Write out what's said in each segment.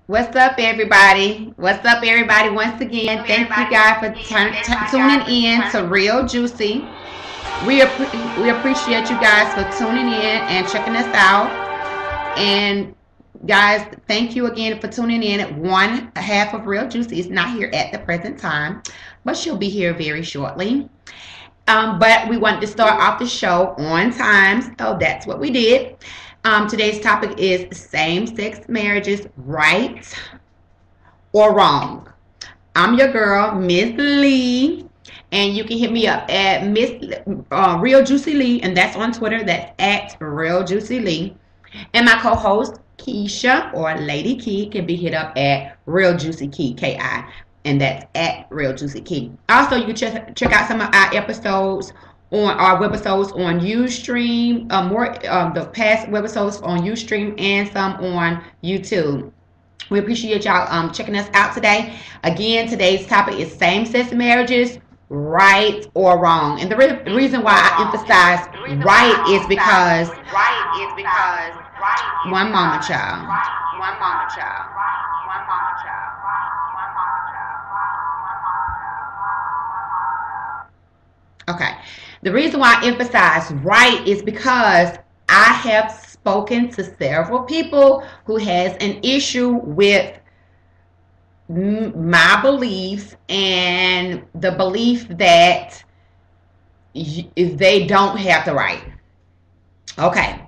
What's up, everybody? What's up, everybody? Once again, thank you guys for tuning in to Real Juicy. We appreciate you guys for tuning in and checking us out. And guys, thank you again for tuning in. One half of Real Juicy is not here at the present time, but she'll be here very shortly. But we wanted to start off the show on time, so that's what we did. Today's topic is same-sex marriages, right or wrong. I'm your girl, Miss Lee, and you can hit me up at Miss Real Juicy Lee, and that's on Twitter. That's at Real Juicy Lee. And my co-host Keisha or Lady Key can be hit up at Real Juicy Key, Ki, and that's at Real Juicy Key. Also, you can check out some of our episodes on our webisodes on Ustream, the past webisodes on Ustream and some on YouTube. We appreciate y'all checking us out today. Again, today's topic is same-sex marriages, right or wrong. And the reason why I emphasize right is because one moment, child. Okay. The reason why I emphasize right is because I have spoken to several people who has an issue with my beliefs and the belief that they don't have the right. Okay.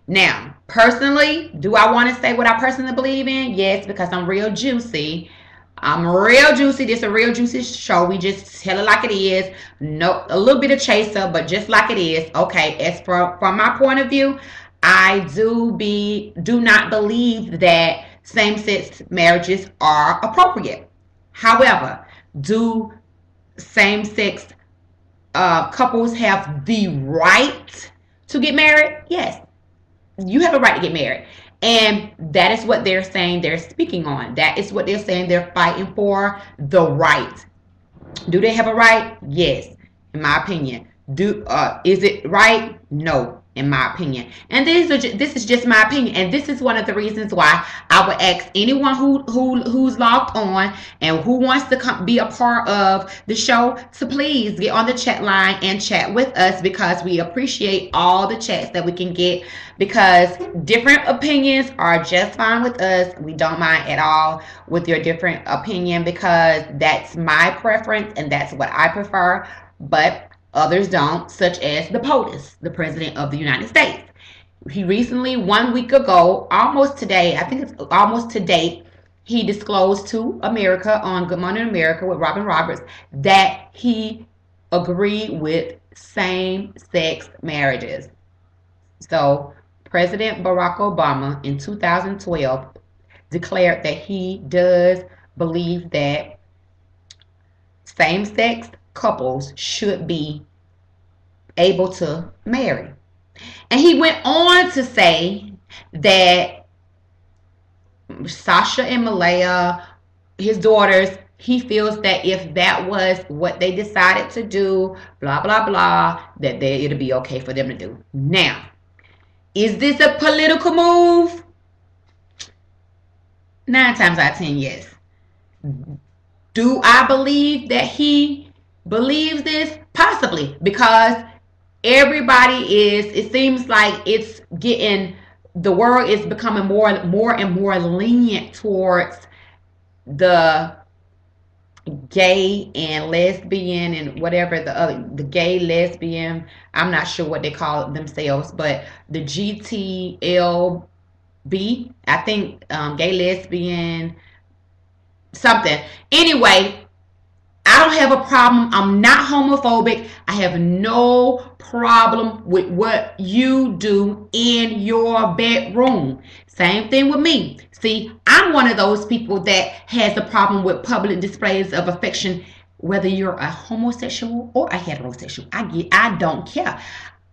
Now, personally, do I want to say what I personally believe in? Yes, because I'm real juicy. I'm real juicy. This is a real juicy show. We just tell it like it is. No, a little bit of chaser, but just like it is. Okay, as from my point of view, I do not believe that same-sex marriages are appropriate. However, do same-sex couples have the right to get married? Yes, you have a right to get married. And that is what they're saying they're speaking on. That is what they're saying they're fighting for, the right. Do they have a right? Yes, in my opinion. Is it right? No, in my opinion. And this is just my opinion. And this is one of the reasons why I would ask anyone who's logged on and who wants to be a part of the show to please get on the chat line and chat with us, because we appreciate all the chats that we can get, because different opinions are just fine with us. We don't mind at all with your different opinion, because that's my preference and that's what I prefer. But others don't, such as the POTUS, the President of the United States. He recently, 1 week ago, almost today, I think it's almost to date, he disclosed to America on Good Morning America with Robin Roberts that he agreed with same-sex marriages. So President Barack Obama in 2012 declared that he does believe that same-sex couples should be able to marry. And he went on to say that Sasha and Malaya, his daughters, he feels that if that was what they decided to do, blah, blah, blah, that it'll be okay for them to do. Now, is this a political move? 9 times out of 10, yes. Do I believe that he believes this? Possibly, because it seems like it's getting, the world is becoming more and more lenient towards the gay and lesbian and whatever the gay lesbian, I'm not sure what they call themselves, but the GTLB, I think, gay lesbian something. Anyway, I don't have a problem. I'm not homophobic. I have no problem with what you do in your bedroom. Same thing with me. See, I'm one of those people that has a problem with public displays of affection, whether you're a homosexual or a heterosexual. I don't care.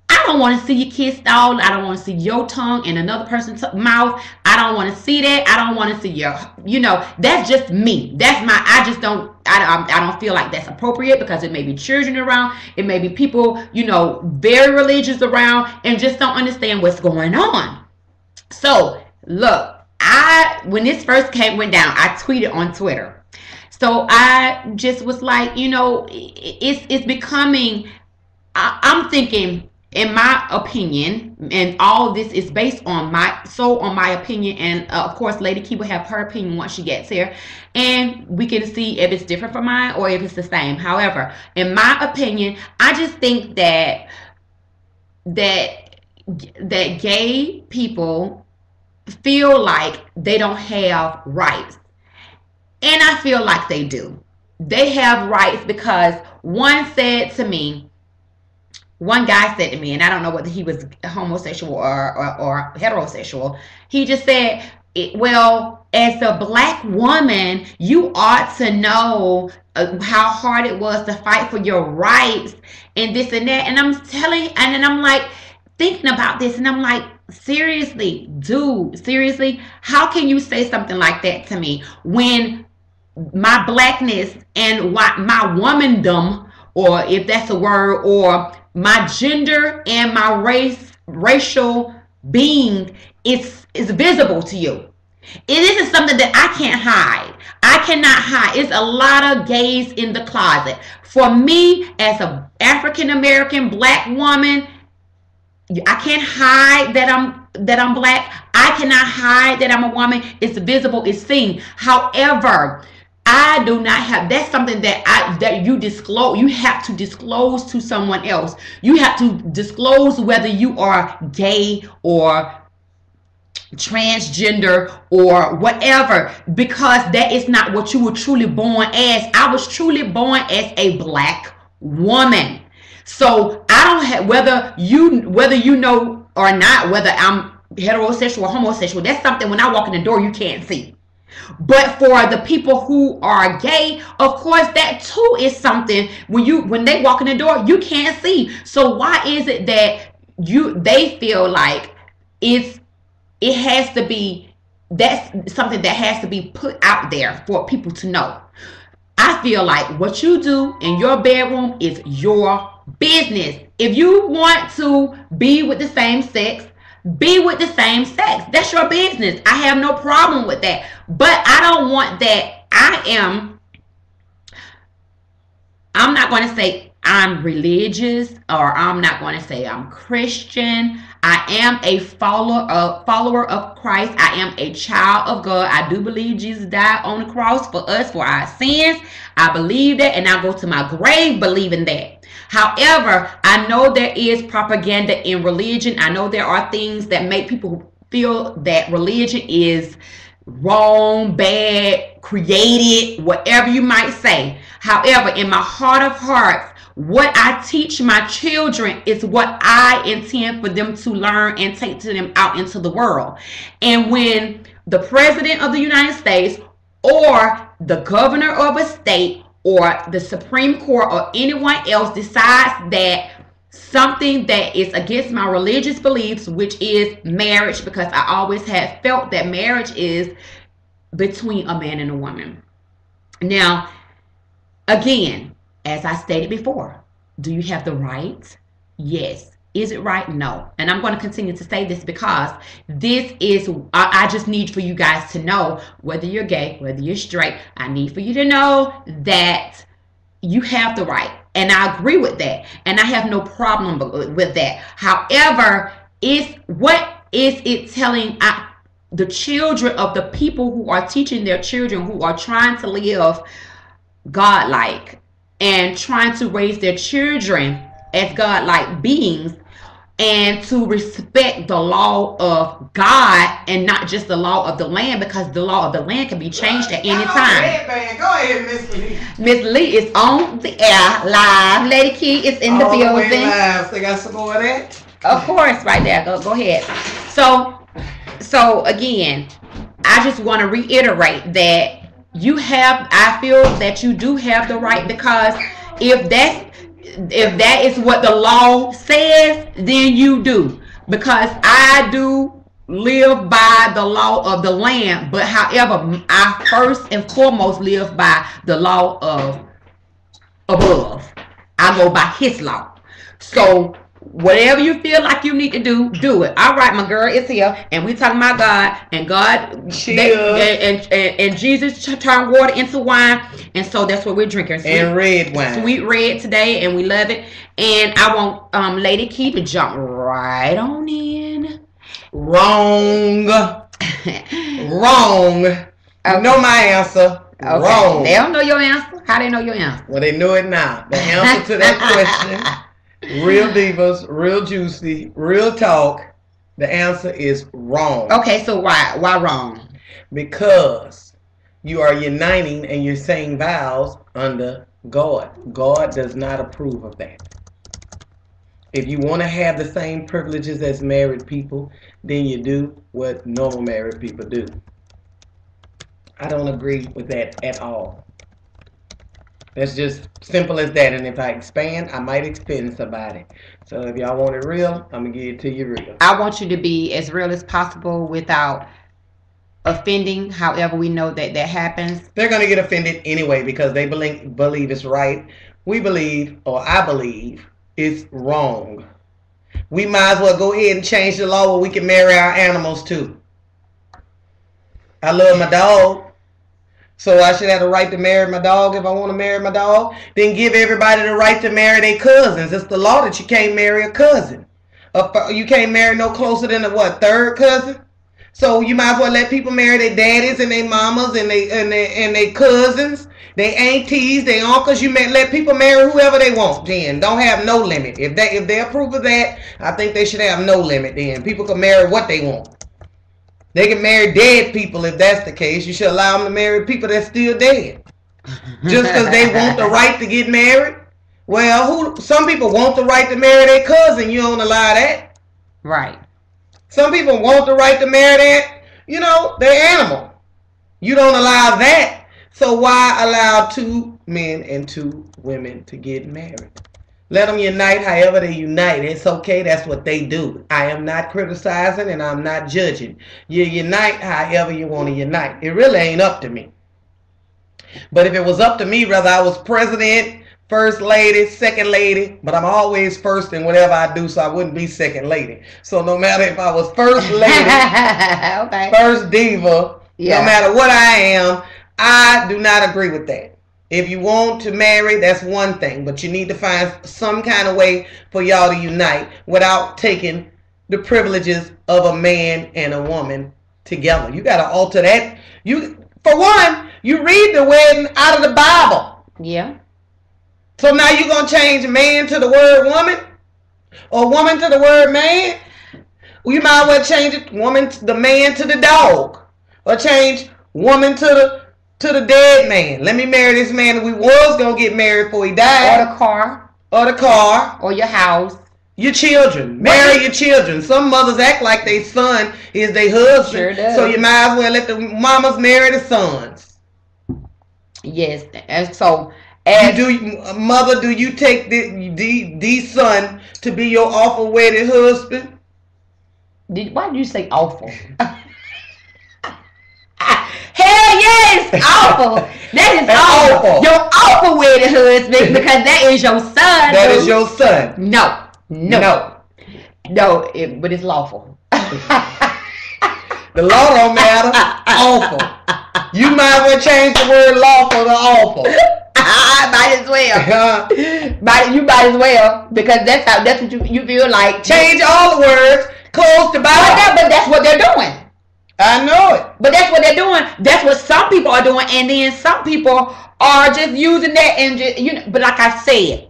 I don't want to see you kissed out. I don't want to see your tongue in another person's mouth. I don't want to see that. I don't want to see your, that's just me. I don't feel like that's appropriate, because it may be children around. It may be people, very religious around and just don't understand what's going on. So, look, when this first went down, I tweeted on Twitter. So I just was like, you know, it's becoming, I'm thinking, in my opinion, and all of this is based on my opinion, and of course Lady Key will have her opinion once she gets here, and we can see if it's different from mine or if it's the same. However, in my opinion, I just think that gay people feel like they don't have rights, and I feel like they do. They have rights because one guy said to me, and I don't know whether he was homosexual or heterosexual. He just said, well, as a black woman, you ought to know how hard it was to fight for your rights and this and that. And I'm like thinking about this, and I'm like, seriously, dude, seriously, how can you say something like that to me when my blackness and my womandom, or if that's a word, or my gender and my racial being is visible to you. It isn't something that I can't hide. I cannot hide. It's a lot of gays in the closet. For me, as an African American black woman, I can't hide that I'm black. I cannot hide that I'm a woman. It's visible. It's seen. However, I do not have, that's something that you disclose. You have to disclose to someone else. You have to disclose whether you are gay or transgender or whatever, because that is not what you were truly born as. I was truly born as a black woman. So I don't have, whether you know or not, whether I'm heterosexual or homosexual, that's something when I walk in the door you can't see. But for the people who are gay, of course, that too is something when they walk in the door, you can't see. So why is it that they feel like it has to be, that's something that has to be put out there for people to know? I feel like what you do in your bedroom is your business. If you want to be with the same sex, be with the same sex. That's your business. I have no problem with that. But I don't want that. I'm not going to say I'm religious, or I'm not going to say I'm Christian. I am a follower of Christ. I am a child of God. I do believe Jesus died on the cross for us, for our sins. I believe that, and I go to my grave believing that. However, I know there is propaganda in religion. I know there are things that make people feel that religion is wrong, bad, created, whatever you might say. However, in my heart of hearts, what I teach my children is what I intend for them to learn and take to them out into the world. And when the president of the United States, or the governor of a state, or the Supreme Court, or anyone else decides that something that is against my religious beliefs, which is marriage, because I always have felt that marriage is between a man and a woman. Now, again, as I stated before, do you have the right? Yes. Is it right? No. And I'm going to continue to say this because this is, I just need for you guys to know, whether you're gay, whether you're straight, I need for you to know that you have the right. And I agree with that. And I have no problem with that. However, what is it telling the children of the people who are teaching their children, who are trying to live godlike and trying to raise their children as godlike beings, and to respect the law of God and not just the law of the land, because the law of the land can be changed at any time. Go ahead, Miss Lee. Miss Lee is on the air live. Lady Key is in the building. Live. They got some more of that? Of course, right there. Go ahead. So again, I just want to reiterate that I feel that you do have the right, because if that is what the law says, then you do. Because I do live by the law of the land, but however, I first and foremost live by the law of above. I go by his law. So whatever you feel like you need to do, do it. All right, my girl is here, and we talking about God, and God, and Jesus turned water into wine, and so that's what we're drinking. And red wine. Sweet red today, and we love it. And I want Lady Key to jump right on in. Wrong. Wrong. Okay. You know my answer. Okay. Wrong. They don't know your answer. How they know your answer? Well, they know it now. The answer to that question, real divas, real juicy, real talk. The answer is wrong. Okay, so why wrong? Because you are uniting and you're saying vows under God. God does not approve of that. If you want to have the same privileges as married people, then you do what normal married people do. I don't agree with that at all. That's just simple as that. And if I expand, I might offend somebody. So if y'all want it real, I'm going to give it to you real. I want you to be as real as possible without offending. However, we know that happens. They're going to get offended anyway because they believe it's right. We believe, or I believe, it's wrong. We might as well go ahead and change the law where we can marry our animals too. I love my dog, so I should have the right to marry my dog if I want to marry my dog. Then give everybody the right to marry their cousins. It's the law that you can't marry a cousin. You can't marry no closer than a third cousin. So you might as well let people marry their daddies and their mamas and their cousins, their aunties, their uncles. You may let people marry whoever they want. Then don't have no limit. If they approve of that, I think they should have no limit. Then people can marry what they want. They can marry dead people if that's the case. You should allow them to marry people that's still dead. Just because they want the right to get married. Well, some people want the right to marry their cousin. You don't allow that. Right. Some people want the right to marry their animal. You don't allow that. So why allow 2 men and 2 women to get married? Let them unite however they unite. It's okay. That's what they do. I am not criticizing and I'm not judging. You unite however you want to unite. It really ain't up to me. But if it was up to me, whether I was president, first lady, second lady, but I'm always first in whatever I do, so I wouldn't be second lady. So no matter if I was first lady, okay, first diva, no matter what I am, I do not agree with that. If you want to marry, that's one thing, but you need to find some kind of way for y'all to unite without taking the privileges of a man and a woman together. You got to alter that. For one, you read the wedding out of the Bible. Yeah. So now you're going to change man to the word woman or woman to the word man? Well, you might as well change it, the man to the dog, or change woman to the dead man. Let me marry this man that we was going to get married before he died. Or the car. Or your house. Your children. Marry your children. Some mothers act like their son is their husband. Sure does. So you might as well let the mamas marry the sons. Yes. And so, mother, do you take the son to be your awful wedded husband? Why did you say awful? Hell yes, awful. That is awful. Your awful wedded husband, because that is your son. That is your son. No. But it's lawful. The law don't matter. Awful. You might as well change the word lawful to awful. Might as well. You might as well, because that's what you feel like. Change all the words. Close the Bible. But that's what they're doing. I know it. But that's what they're doing. That's what some people are doing, and then some people are just using that and just, But like I said,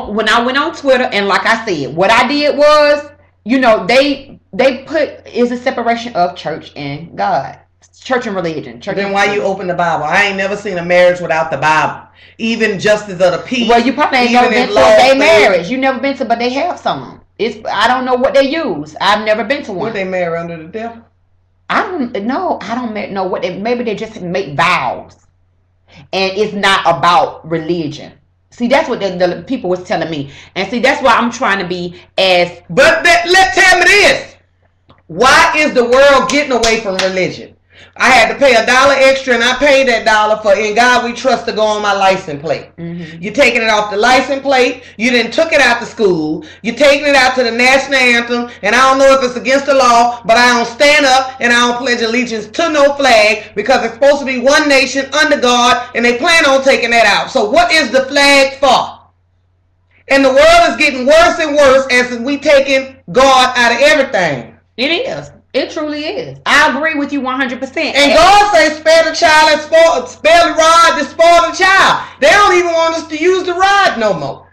when I went on Twitter, and like I said, what I did was, they put is a separation of church and God, church and religion. Then why you open the Bible? I ain't never seen a marriage without the Bible. Even Justice of the Peace. Well, you probably ain't never been to a gay marriage. You never been to, but they have some. I don't know what they use. I've never been to one. What they marry under the devil? I don't know what maybe they just make vows, and it's not about religion. See, that's what the people was telling me, and see, that's why I'm trying to be as. But let's tell me this: why is the world getting away from religion? I had to pay $1 extra, and I paid that dollar for "In God We Trust" to go on my license plate. You're taking it off the license plate. You then took it out to school. You're taking it out to the national anthem, and I don't know if it's against the law, but I don't stand up and I don't pledge allegiance to no flag because it's supposed to be one nation under God, and they plan on taking that out. So what is the flag for? And the world is getting worse and worse as we taking God out of everything. It is. It truly is. I agree with you 100%. And God says, spare the child and spare the rod to spoil the child. They don't even want us to use the rod no more.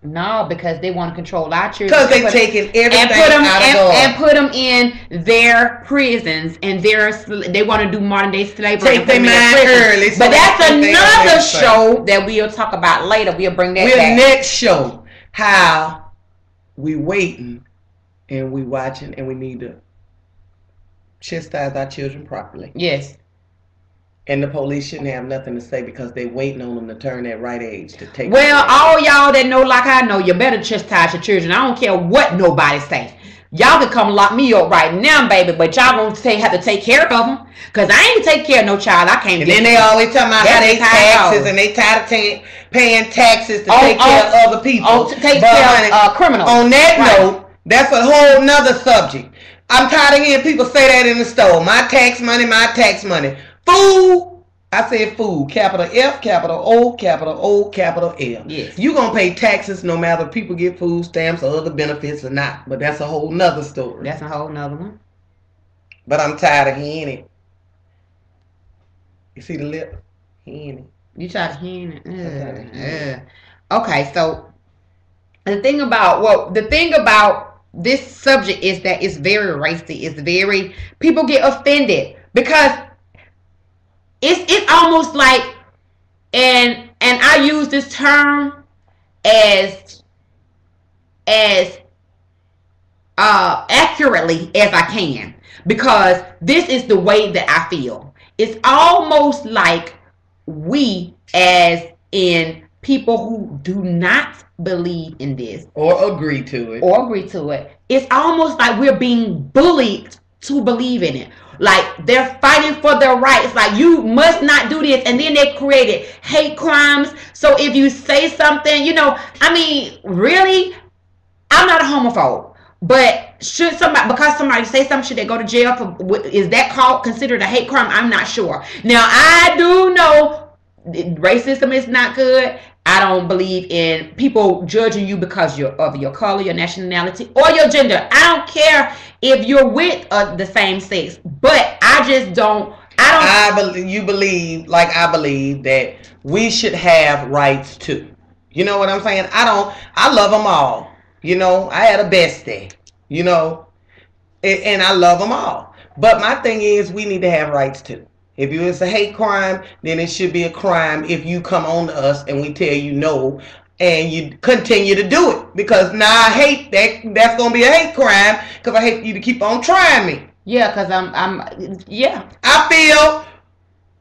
No, because they want to control our children. Because they're taking everything out of God. And put them in their prisons. And they want to do modern day slavery. Take their mind early. But that's another show that we'll talk about later. We'll bring that back. Next show how we waiting and we watching and we need to chastise our children properly. Yes. And the police shouldn't have nothing to say because they waiting on them to turn that right age to take. Well, all y'all that know like I know, you better chastise your children. I don't care what nobody say. Y'all can come lock me up right now, baby, but y'all gonna have to take care of them. Cause I ain't take care of no child. I can't. And then they always talking about how they taxes and they tired of paying taxes to take care of other people. Take care of criminals. On that note, that's a whole nother subject. I'm tired of hearing people say that in the store. My tax money, my tax money. Fool. I said fool. Capital F, capital O, capital O, capital L. Yes. You gonna pay taxes no matter if people get food stamps or other benefits or not. But that's a whole nother story. That's a whole nother one. But I'm tired of hearing it. You see the lip? Hearing it. You tired of hearing it? Okay, so the thing about this subject is that it's very racy. It's very, people get offended because it's almost like, and I use this term as accurately as I can because this is the way that I feel. It's almost like we, as in people who do not believe in this or agree to it, it's almost like we're being bullied to believe in it. Like they're fighting for their rights. Like you must not do this, and then they created hate crimes. So if you say something, I mean, really, I'm not a homophobe, but should somebody say something, should they go to jail for? Is that considered a hate crime? I'm not sure. Now I do know racism is not good. I don't believe in people judging you because of your color, your nationality, or your gender. I don't care if you're with the same sex, but I just don't. You believe like I believe that we should have rights too. You know what I'm saying? I love them all. I had a bestie. And I love them all. But my thing is, we need to have rights too. If it's a hate crime, then it should be a crime if you come on to us and we tell you no and you continue to do it. Because now I hate that's going to be a hate crime because I hate you to keep on trying me. Yeah, because I feel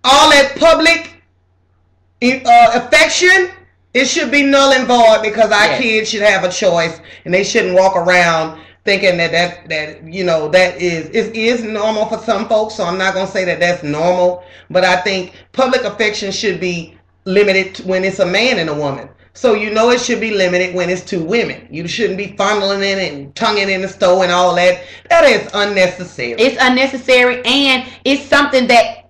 all that public affection, it should be null and void because our kids should have a choice and they shouldn't walk around thinking that is normal for some folks. So I'm not going to say that that's normal, but I think public affection should be limited when it's a man and a woman. So it should be limited when it's two women. You shouldn't be fondling in and tonguing in the store and all that. That is unnecessary. It's unnecessary, and it's something that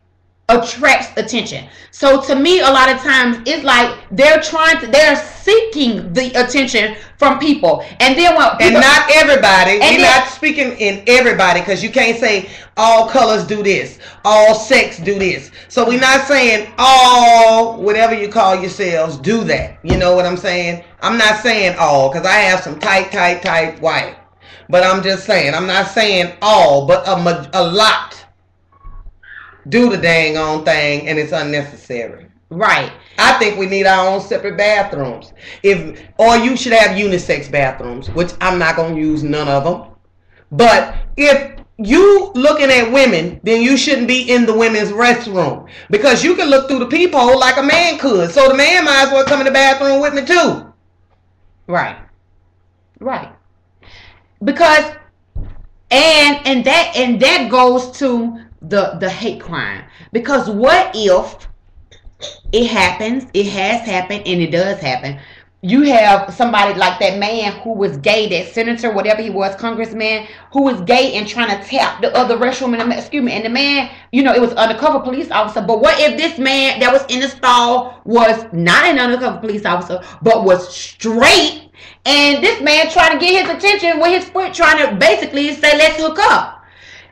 attracts attention. So to me, a lot of times it's like they're seeking the attention from people, and then and not everybody. We're not speaking in everybody because you can't say all colors do this, all sex do this. So we're not saying all whatever you call yourselves do that. You know what I'm saying? I'm not saying all because I have some tight white, but I'm just saying I'm not saying all, but a lot do the dang on thing, and it's unnecessary. Right. I think we need our own separate bathrooms. Or you should have unisex bathrooms, which I'm not going to use none of them. But if you looking at women, then you shouldn't be in the women's restroom because you can look through the peephole like a man could. So the man might as well come in the bathroom with me too. Right. Because and that goes to the hate crime. Because what if it happens, it has happened, and it does happen. You have somebody like that man who was gay, that senator, whatever he was, congressman, who was gay and trying to tap the other restroom, and the man, it was undercover police officer. But what if this man that was in the stall was not an undercover police officer, but was straight, and this man trying to get his attention with his foot, trying to basically say, let's hook up.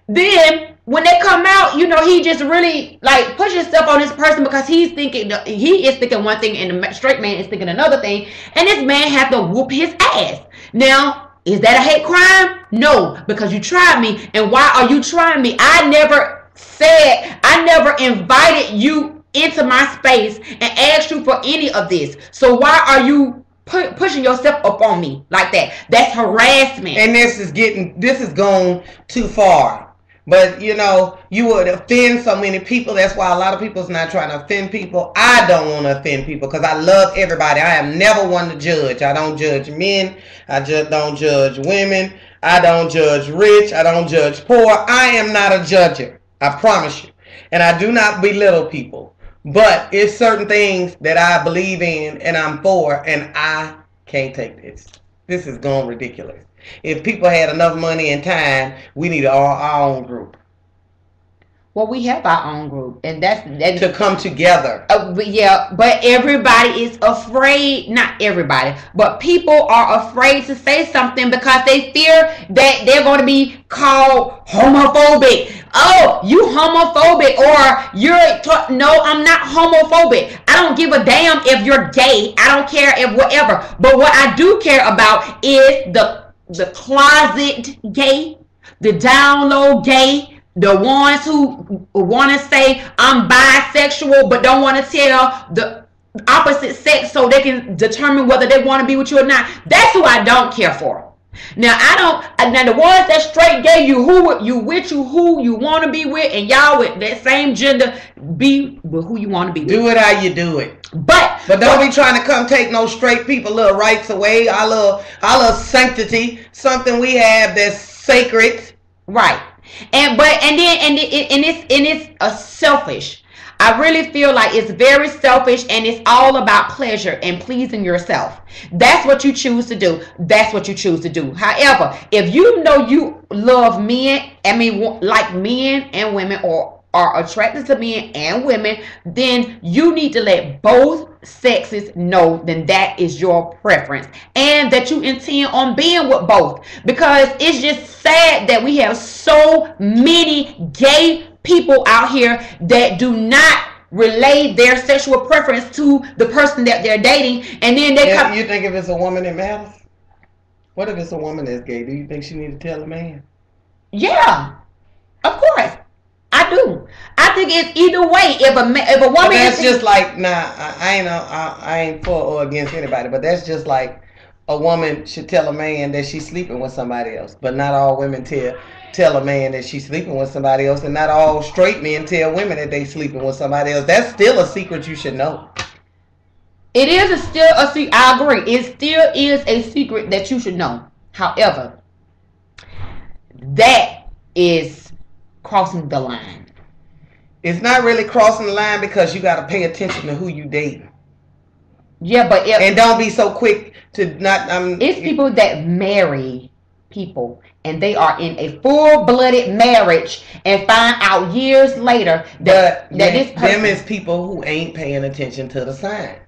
Then when they come out, he just really like pushes stuff on this person because he is thinking one thing and the straight man is thinking another thing, and this man have to whoop his ass. Now, is that a hate crime? No, because you tried me. And why are you trying me? I never invited you into my space and asked you for any of this. So why are you pushing yourself up on me like that? That's harassment. And this is going too far. But you would offend so many people. That's why a lot of people's not trying to offend people. I don't want to offend people because I love everybody. I am never one to judge. I don't judge men. I just don't judge women. I don't judge rich. I don't judge poor. I am not a judger. I promise you. And I do not belittle people. But it's certain things that I believe in and I'm for, and I can't take this. This is going ridiculous. If people had enough money and time, we need our own group. Well, we have our own group, and that's to come together. But everybody is afraid. Not everybody, but people are afraid to say something because they fear that they're going to be called homophobic. Oh, you homophobic, or no, I'm not homophobic. I don't give a damn if you're gay. I don't care if whatever. But what I do care about is the closet gay, the down low gay, the ones who want to say I'm bisexual but don't want to tell the opposite sex so they can determine whether they want to be with you or not. That's who I don't care for. Now now the ones that straight gay, who you want to be with, and y'all with that same gender, be with who you want to be with. Do it how you do it. But don't be trying to come take no straight people little rights away. I love sanctity, something we have that's sacred. Right. And it's selfish. I really feel like it's very selfish, and it's all about pleasure and pleasing yourself. That's what you choose to do. That's what you choose to do. However, if you know you love men, like men and women, or are attracted to men and women, then you need to let both sexes know then that is your preference and that you intend on being with both. Because it's just sad that we have so many gay people out here that do not relay their sexual preference to the person that they're dating, and then they come. You think if it's a woman it matters? What if it's a woman that's gay? Do you think she need to tell a man? Yeah, of course. I do. I think it's either way. If a woman, but that's just like I ain't for or against anybody, but that's just like a woman should tell a man that she's sleeping with somebody else. But not all women tell a man that she's sleeping with somebody else, and not all straight men tell women that they sleeping with somebody else. That's still a secret you should know. It is still a secret. I agree. It still is a secret that you should know. However, that is crossing the line. It's not really crossing the line because you got to pay attention to who you date. Yeah, but and don't be so quick to not. It's people that marry people and they are in a full-blooded marriage and find out years later that this person. Them is people who ain't paying attention to the signs.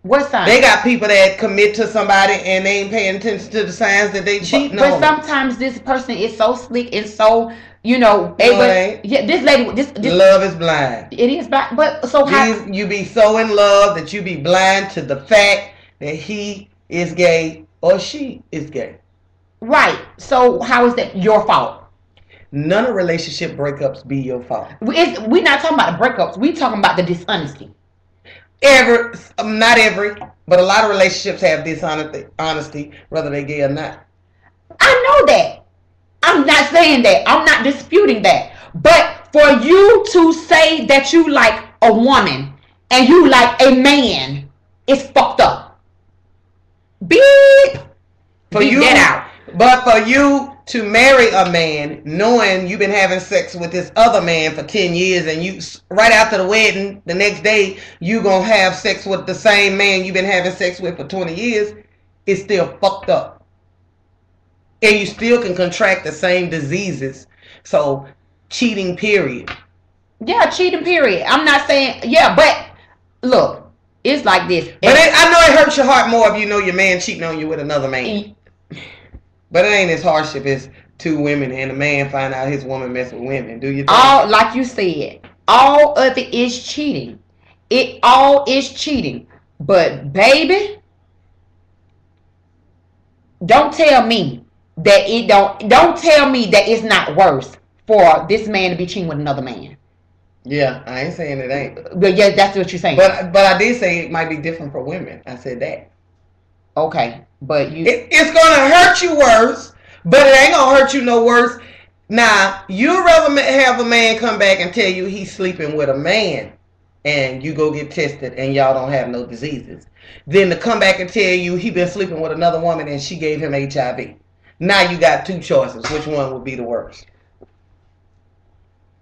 What signs? They got people that commit to somebody and they ain't paying attention to the signs that they cheating on. But sometimes this person is so slick and so, this lady, this love is blind. It is blind, but so how you be so in love that you be blind to the fact that he is gay or she is gay. Right. So how is that your fault? None of relationship breakups be your fault. We're not talking about the breakups. We're talking about the dishonesty. Not every, but a lot of relationships have dishonesty, whether they gay or not. I know that. I'm not saying that. I'm not disputing that. But for you to say that you like a woman and you like a man, it's fucked up. Beep. For you, get out. But for you to marry a man knowing you've been having sex with this other man for 10 years and you right after the wedding, the next day, you going to have sex with the same man you've been having sex with for 20 years, it's still fucked up. And you still can contract the same diseases. So, cheating, period. Yeah, cheating, period. I'm not saying, yeah, but look, it's like this. But I know it hurts your heart more if you know your man cheating on you with another man. But it ain't as harsh if it's two women and a man find out his woman messing with women. Do you think? All, like you said, all of it is cheating. It all is cheating. But baby, don't tell me that it don't tell me that it's not worse for this man to be cheating with another man. Yeah, I ain't saying it ain't. But yeah, that's what you're saying. But I did say it might be different for women. I said that. Okay, but it's gonna hurt you worse, but it ain't gonna hurt you no worse. Now, you'd rather have a man come back and tell you he's sleeping with a man and you go get tested and y'all don't have no diseases than to come back and tell you he been sleeping with another woman and she gave him HIV. Now you got two choices. Which one would be the worst?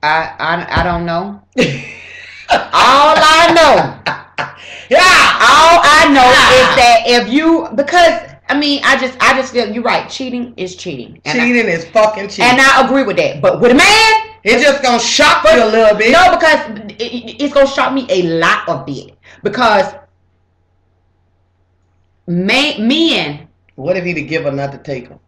I don't know. All I know. Yeah. All I know is that if you, because I mean, I just feel you're right. Cheating is cheating. Cheating is fucking cheating. And I agree with that. But with a man, it's just gonna shock you a little bit. No, because it's gonna shock me a lot of it. Because men. What if he to give her not to take her?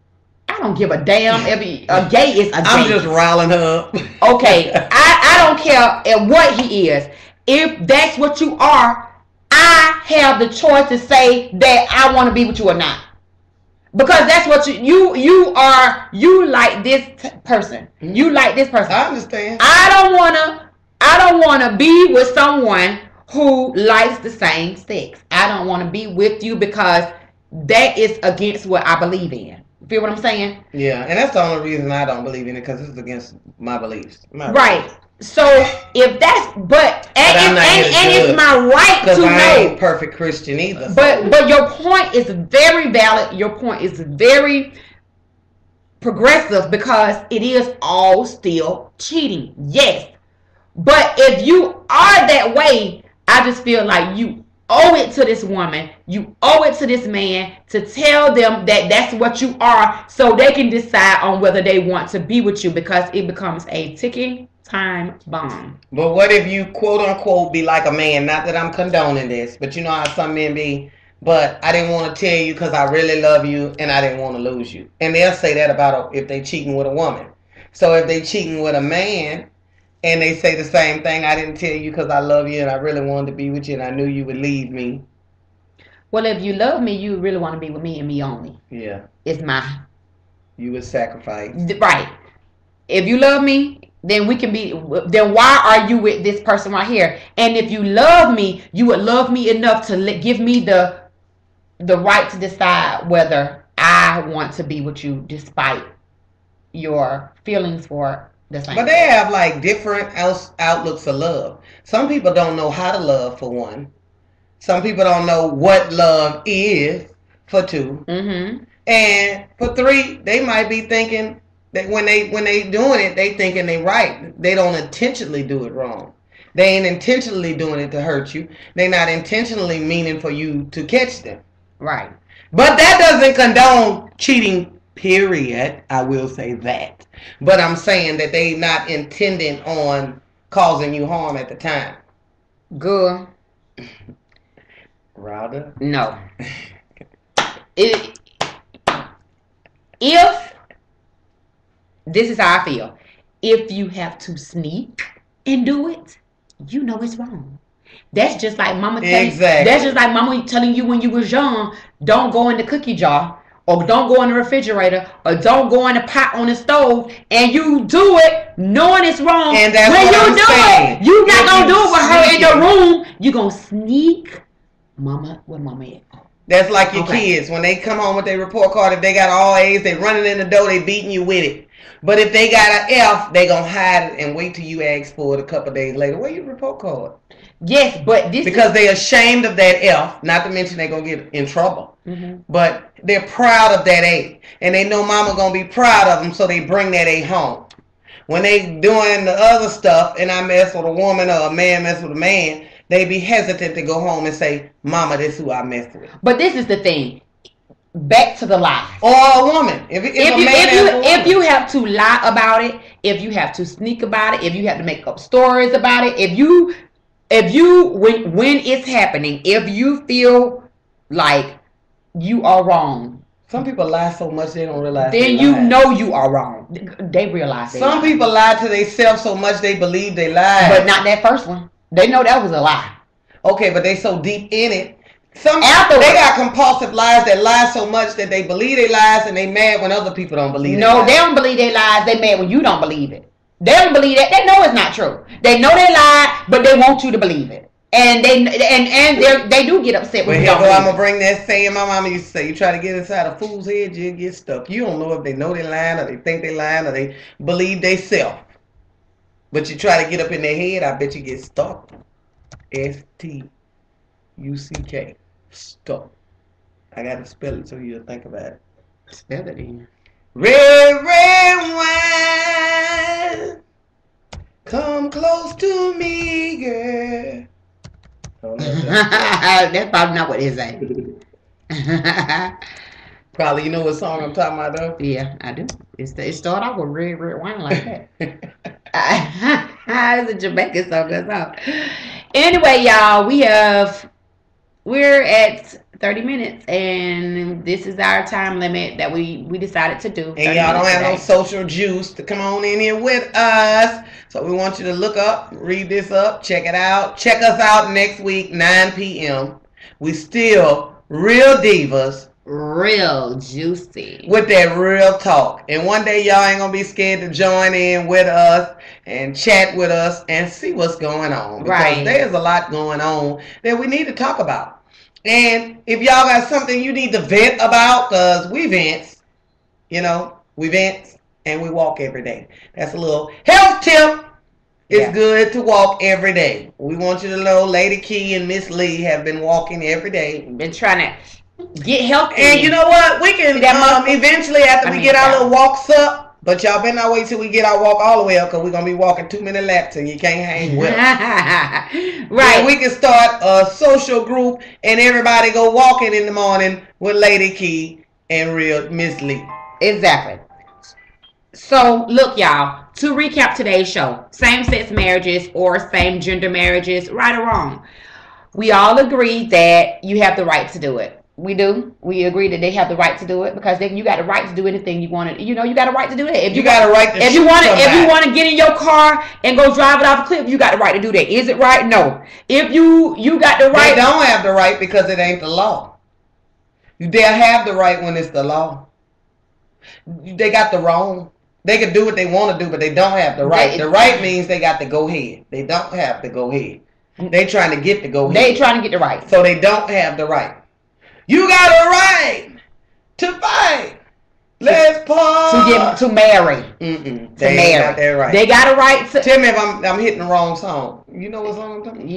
I don't give a damn. A gay is a gay. I'm just riling her up. Okay, I don't care what he is. If that's what you are, I have the choice to say that I want to be with you or not. Because that's what you are. You like this person. You like this person. I understand. I don't wanna be with someone who likes the same sex. I don't want to be with you because that is against what I believe in. Feel what I'm saying? Yeah, and that's the only reason I don't believe in it, because it's against my beliefs. Right. So if that's and it's my right to know. Because I ain't perfect Christian either. But your point is very valid. Your point is very progressive because it is all still cheating. Yes. But if you are that way, I just feel like you owe it to this woman, you owe it to this man to tell them that that's what you are so they can decide on whether they want to be with you, because it becomes a ticking time bomb. But what if you quote unquote be like a man? Not that I'm condoning this, but you know how some men be, but I didn't want to tell you because I really love you and I didn't want to lose you. And they'll say that about if they cheating with a woman. So if they cheating with a man and they say the same thing, I didn't tell you because I love you and I really wanted to be with you and I knew you would leave me. Well, if you love me, you really want to be with me and me only. Yeah. It's my... You would sacrifice. Right. If you love me, then we can be... Then why are you with this person right here? And if you love me, you would love me enough to give me the right to decide whether I want to be with you despite your feelings for the same. But they have like different outlooks of love. Some people don't know how to love, for one. Some people don't know what love is, for two. Mm-hmm. And for three, they might be thinking that when they doing it, they thinking they right. They don't intentionally do it wrong. They ain't intentionally doing it to hurt you. They not intentionally meaning for you to catch them. Right. But that doesn't condone cheating, period. I will say that. But I'm saying that they not intending on causing you harm at the time. Good. Rather? No. If this is how I feel, if you have to sneak and do it, you know it's wrong. That's just like mama telling That's just like mama telling you when you was young, don't go in the cookie jar, or don't go in the refrigerator, or don't go in the pot on the stove, and you do it knowing it's wrong. And that's when what you I'm do saying. it, you not gonna do it with her in the room. You gonna sneak, mama, where mama at? That's like your kids. When they come home with their report card, if they got all A's, they running in the door, they beating you with it. But if they got an F, they gonna hide it and wait till you ask for it a couple of days later. Where your report card? Yes, but this because they ashamed of that F. Not to mention they gonna get in trouble. But they're proud of that A, and they know mama gonna be proud of them, so they bring that A home. When they doing the other stuff, and I mess with a woman or a man mess with a man, they be hesitant to go home and say, "Mama, this is who I messed with." But this is the thing. Back to the lie. Or a woman. If you have to lie about it, if you have to sneak about it, if you have to make up stories about it, if you when it's happening, if you feel like you are wrong, some people lie so much they don't realize. Then you know you are wrong. They realize. Some people lie to themselves so much they believe they lied. But not that first one. They know that was a lie. Okay, but they so deep in it. They got compulsive lies that lie so much that they believe they lies and they mad when other people don't believe it. No, they don't believe they lies. They mad when you don't believe it. They don't believe that. They know it's not true. They know they lie, but they want you to believe it. And they do get upset when you don't believe it. I'm gonna bring that saying my mama used to say: you try to get inside a fool's head, you get stuck. You don't know if they know they lying or they think they lying or they believe they self. But you try to get up in their head, I bet you get stuck. STUCK. Stuck. I gotta spell it so you'll think about it. Spell it in. Red, red wine. Come close to me, girl. Oh, no, that's probably not what it is. Probably you know what song I'm talking about though? Yeah, I do. It started off with red, red wine like that. It's a Jamaican song, that's all. Anyway, y'all, we're at 30 minutes, and this is our time limit that we decided to do. And y'all don't have no social juice to come on in here with us. So we want you to look up, read this up, check it out. Check us out next week, 9 p.m. We still real divas. Real juicy. With that real talk. And one day y'all ain't going to be scared to join in with us and chat with us and see what's going on. Because there's a lot going on that we need to talk about. And if y'all got something you need to vent about, because we vents, we vent and we walk every day. That's a little health tip. It's good to walk every day. We want you to know Lady Key and Miss Lee have been walking every day. Been trying to get healthy. And you know what? We can eventually, after we get our little walks up, but y'all better not wait till we get our walk all the way up, because we're going to be walking too many laps and you can't hang with us. Right. We can start a social group and everybody go walking in the morning with Lady Key and real Miss Lee. Exactly. So, look, y'all, to recap today's show, same-sex marriages or same-gender marriages, right or wrong, we all agree that you have the right to do it. We do. We agree that they have the right to do it, because then you got the right to do anything you want to. You got a right to do that. If you got a right to, if you want to get in your car and go drive it off a cliff, you got the right to do that. Is it right? No. If you got the right, they don't have the right because it ain't the law. They'll have the right when it's the law. They got the wrong. They can do what they want to do, but they don't have the right. The right means they got to go ahead. They don't have to go ahead. They trying to get the go ahead. They trying to get the right. So they don't have the right. You got a right to fight. Let's pause. To marry. They ain't got that right. They got a right to. Tell me if I'm hitting the wrong song. You know what song I'm talking about?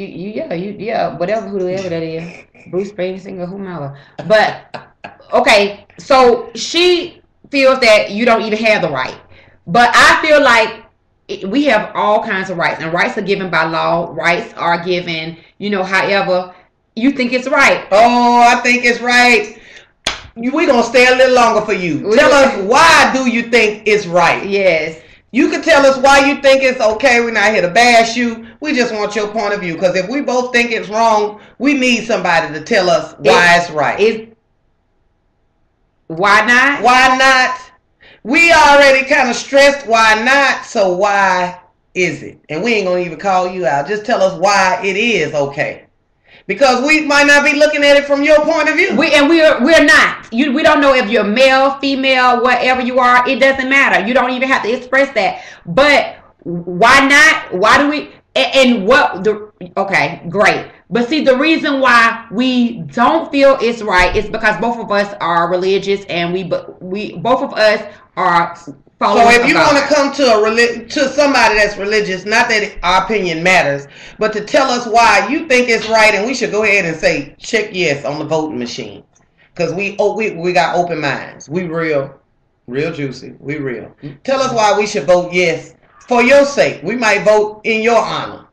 Whoever that is. Bruce Springsteen or whomever. But okay, so she feels that you don't even have the right. But I feel like we have all kinds of rights, and rights are given by law. Rights are given, however you think it's right. Oh, I think it's right. We're going to stay a little longer for you. Tell us, why do you think it's right? Yes. You can tell us why you think it's okay. We're not here to bash you. We just want your point of view. Because if we both think it's wrong, we need somebody to tell us why it's right. Why not? Why not? We already kind of stressed why not, so why is it? And we ain't going to even call you out. Just tell us why it is okay. Because we might not be looking at it from your point of view. We're not. We don't know if you're male, female, whatever you are. It doesn't matter. You don't even have to express that. But why not? Why do we? And what? Okay, great. But see, the reason why we don't feel it's right is because both of us are religious, and we both of us are followers So if of you want to God. come to somebody that's religious, not that our opinion matters, but to tell us why you think it's right, and we should go ahead and say check yes on the voting machine, because we got open minds. We real juicy. We real. Tell us why we should vote yes for your sake. We might vote in your honor.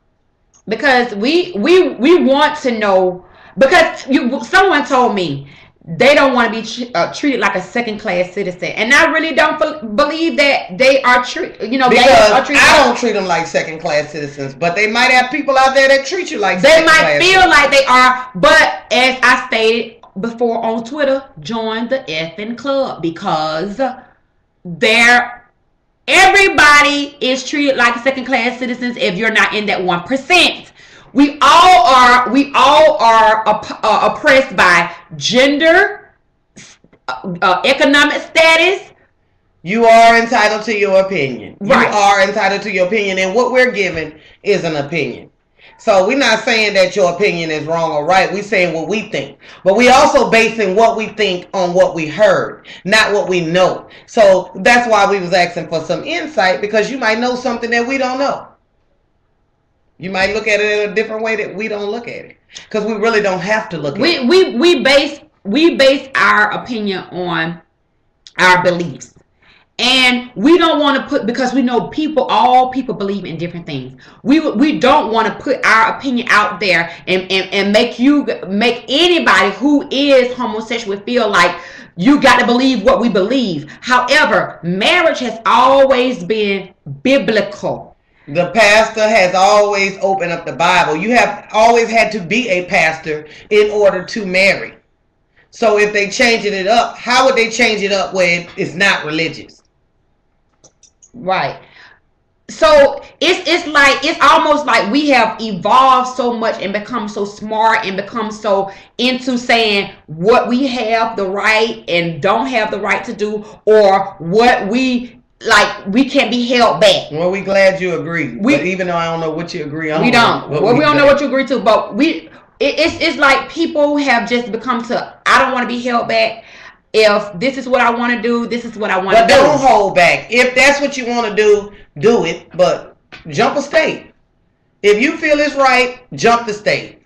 Because we want to know, because someone told me they don't want to be treated like a second class citizen, and I really don't believe that they are treated. Because I don't treat them like second class citizens, but they might have people out there that treat you like they might feel like they are. But as I stated before on Twitter, join the effing club, because everybody is treated like second class citizens if you're not in that 1%. We all are oppressed by gender, economic status. You are entitled to your opinion. Right. You are entitled to your opinion, and what we're given is an opinion. So we're not saying that your opinion is wrong or right. We're saying what we think. But we also basing what we think on what we heard, not what we know. So that's why we was asking for some insight, because you might know something that we don't know. You might look at it in a different way that we don't look at it, because we really don't have to look at it. We base our opinion on our beliefs. And we don't want to put, because we know all people believe in different things. We don't want to put our opinion out there and make anybody who is homosexual feel like you got to believe what we believe. However, marriage has always been biblical. The pastor has always opened up the Bible. You have always had to be a pastor in order to marry. So if they changing it up, how would they change it up when it's not religious? Right. So it's almost like we have evolved so much and become so smart and become so into saying what we have the right and don't have the right to do, or what we can't be held back. Well, we glad you agree. But even though I don't know what you agree on. We don't. Well, we don't know what you agree to, but it's like people have just become I don't want to be held back. If this is what I want to do, this is what I want to do. But don't hold back. If that's what you want to do it. But jump a state. If you feel it's right, jump the state.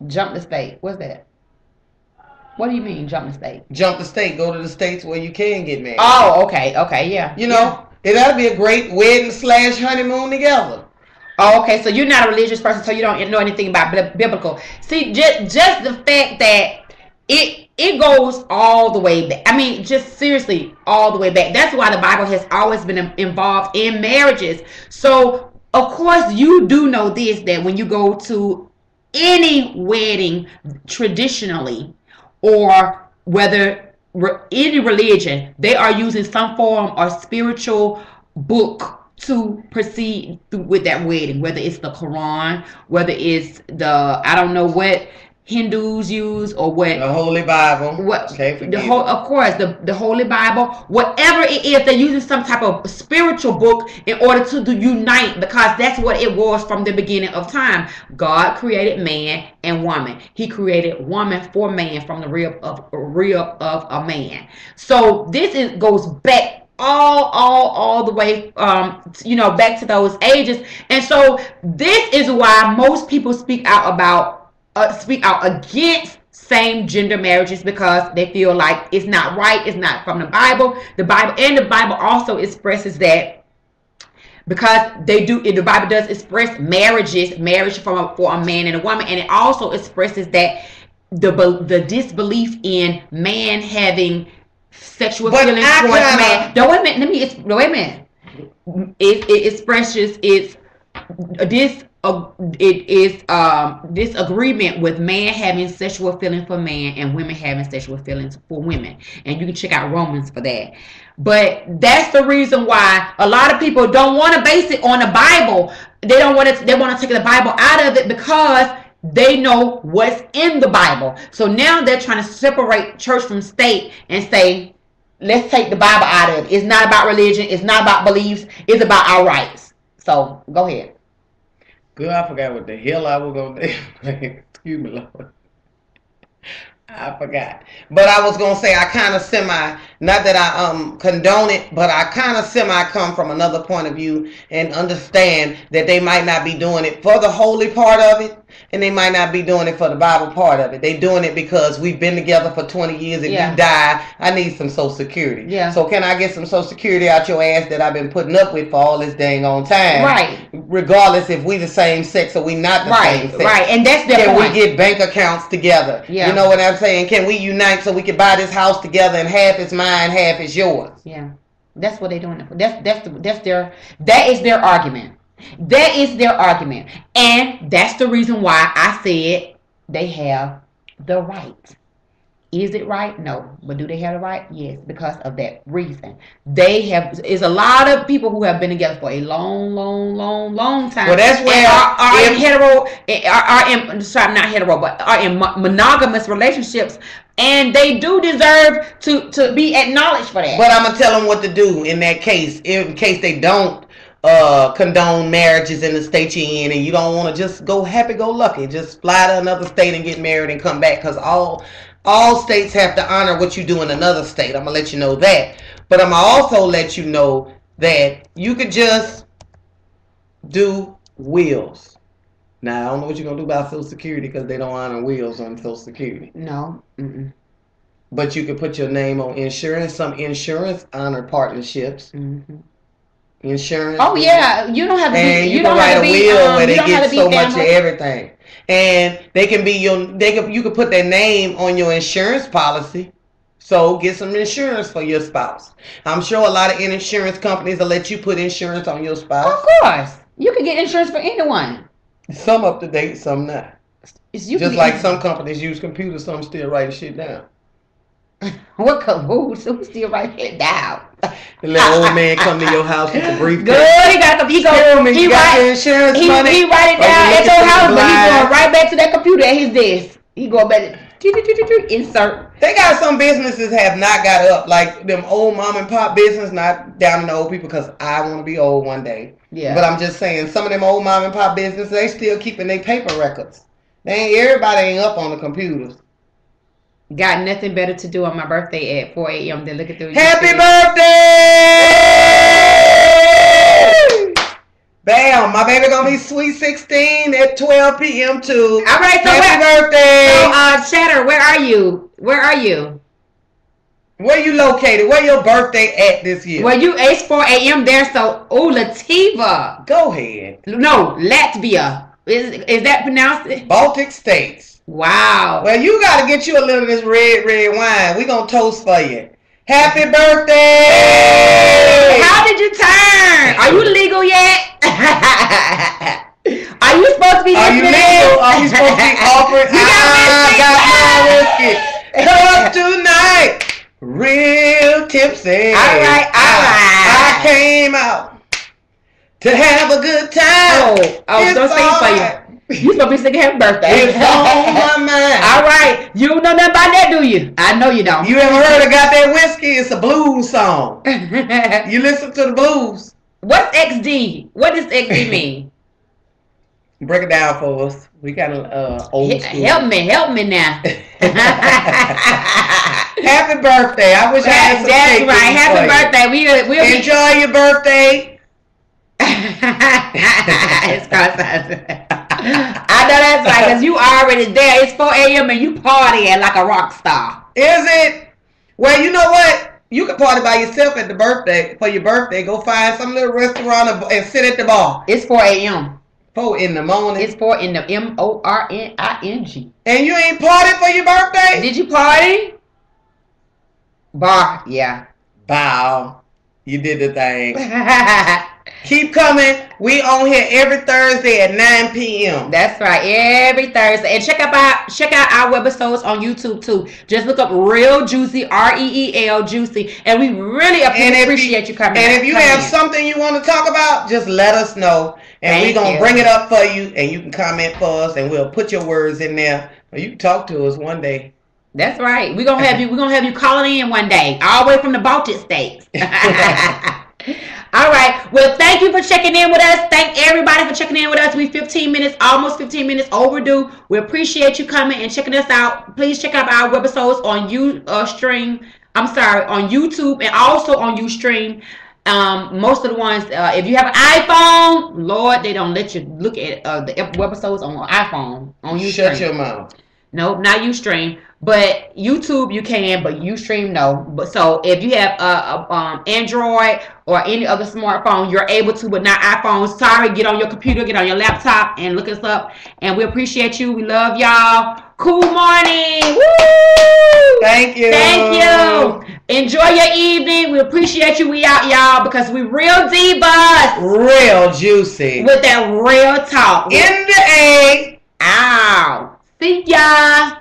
Jump the state. What's that? What do you mean, jump the state? Jump the state. Go to the states where you can get married. Oh, okay, yeah. You know, that'll be a great wedding / honeymoon together. Oh, okay, so you're not a religious person, so you don't know anything about biblical. See, just the fact that it goes all the way back. I mean, just seriously, all the way back. That's why the Bible has always been involved in marriages. So, of course, you do know this, that when you go to any wedding traditionally, or whether any religion, they are using some form or spiritual book to proceed with that wedding, whether it's the Quran, whether it's I don't know what Hindus use, or what the Holy Bible. Of course, the Holy Bible, whatever it is, they're using some type of spiritual book in order to unite, because that's what it was from the beginning of time. God created man and woman. He created woman for man from the rib of a man. So this goes back all the way back to those ages. And so this is why most people speak out against same gender marriages, because they feel like it's not right, it's not from the Bible. The Bible also expresses that, because the Bible does express marriage for a man and a woman, and it also expresses that the disbelief in man having sexual feelings towards man. No, wait a minute. It expresses this agreement with man having sexual feelings for man and women having sexual feelings for women, and you can check out Romans for that. But that's the reason why a lot of people don't want to base it on the Bible. They want to take the Bible out of it, because they know what's in the Bible. So now they're trying to separate church from state and say, let's take the Bible out of it. It's not about religion. It's not about beliefs. It's about our rights. So go ahead. Good, I forgot what the hell I was going to say. Excuse me, Lord. I forgot. But I was going to say I kind of Not that I condone it, but I kind of semi come from another point of view and understand that they might not be doing it for the holy part of it, and they might not be doing it for the Bible part of it. They doing it because we've been together for 20 years. If you die, I need some Social Security. Yeah. So can I get some Social Security out your ass that I've been putting up with for all this dang on time? Right. Regardless if we the same sex or we not the same sex. Right. And that's their Can point. we get bank accounts together? Yeah. You know what I'm saying? Can we unite so we can buy this house together and half is mine, half is yours? Yeah. That's what they're doing it for. That is their argument. That is their argument. And that's the reason why I said they have the right. Is it right? No. But do they have the right? Yes, because of that reason. Is a lot of people who have been together for a long time. Well, that's where are in monogamous relationships, and they do deserve to be acknowledged for that. But I'm gonna tell them what to do in that case, in case they don't condone marriages in the state you're in, and you don't want to just go happy-go-lucky, just fly to another state and get married and come back, because all states have to honor what you do in another state. I'm gonna let you know that, but I'm gonna also let you know that you could just do wills. Now I don't know what you're gonna do about Social Security because they don't honor wills on Social Security. No. Mm-mm. But you could put your name on insurance. Some insurance honor partnerships. Mm-hmm. Insurance. Oh yeah, you don't have to. And be, you can write a will where they get so much of family. everything. And they can be you could put their name on your insurance policy. So get some insurance for your spouse. I'm sure a lot of insurance companies will let you put insurance on your spouse. Of course, you can get insurance for anyone. Some up to date, some not. Just like some companies use computers, some still writing shit down. Who's still writing it down? The little old man come to your house with a briefcase. Good, he got He got your insurance money. He write it down at your house, but he going right back to that computer at his desk. He going back to insert. They got some businesses have not got up, like them old mom and pop business, not down in the old people, because I want to be old one day. Yeah. But I'm just saying, some of them old mom and pop businesses, they still keeping their paper records. Everybody ain't up on the computers. Got nothing better to do on my birthday at 4 a.m. than look at the Happy birthday! Bam! My baby gonna be sweet 16 at 12 p.m. too. All right, so happy birthday! So, Shatter, where are you? Where you located? Where your birthday at this year? Well, it's 4 a.m. there, so Lativa. Go ahead. No, Latvia. Is that pronounced? Baltic states. Wow. Well, you got to get you a little of this red wine. We going to toast for you. Happy birthday! How did you turn? Are you legal yet? Are you supposed to be Are you legal? Are you supposed to be offering? I got my whiskey. Come tonight. Real tipsy. All right. I came out to have a good time. Oh, don't sing for you. You supposed to be singing happy birthday. It's on my mind. All right. You don't know nothing about that, do you? I know you don't. You ever heard of Got That Whiskey? It's a blues song. You listen to the blues. What's XD? What does XD mean? Break it down for us. We got old school. Help me now. Happy birthday. I wish I had some That's cake right. Happy birthday. We'll enjoy your birthday. It's I know that's right, because you already there. It's 4 a.m. and you partying like a rock star. Is it? Well, you know what? You can party by yourself at for your birthday. Go find some little restaurant and sit at the bar. It's 4 a.m. 4 in the morning. It's 4 in the morning. And you ain't party for your birthday? Did you party? Bar, yeah. Bow. You did the thing. Keep coming. We on here every Thursday at 9 p.m. That's right, every Thursday. And check out our webisodes on YouTube too. Just look up Real Juicy, REEL Juicy, and we really appreciate you coming. And if you have something you want to talk about, just let us know, and we're gonna bring it up for you, and you can comment for us, and we'll put your words in there. Or you can talk to us one day. That's right. We're gonna have you calling in one day, all the way from the Baltic states. All right. Well, thank you for checking in with us. Thank everybody for checking in with us. We almost 15 minutes overdue. We appreciate you coming and checking us out. Please check out our webisodes on Ustream I'm sorry, on YouTube and also on Ustream. Most of the ones, if you have an iPhone, Lord, they don't let you look at the episodes on iPhone on Ustream. Shut your mouth. Nope, not Ustream. But YouTube you can, but Ustream no. But so if you have Android or any other smartphone, you're able to, but not iPhone. Sorry, get on your computer, get on your laptop, and look us up. And we appreciate you. We love y'all. Cool morning. Woo! Thank you. Thank you. Enjoy your evening. We appreciate you. We out, y'all, because we real divas. Real juicy. With that real talk. In the A. Ow. See ya.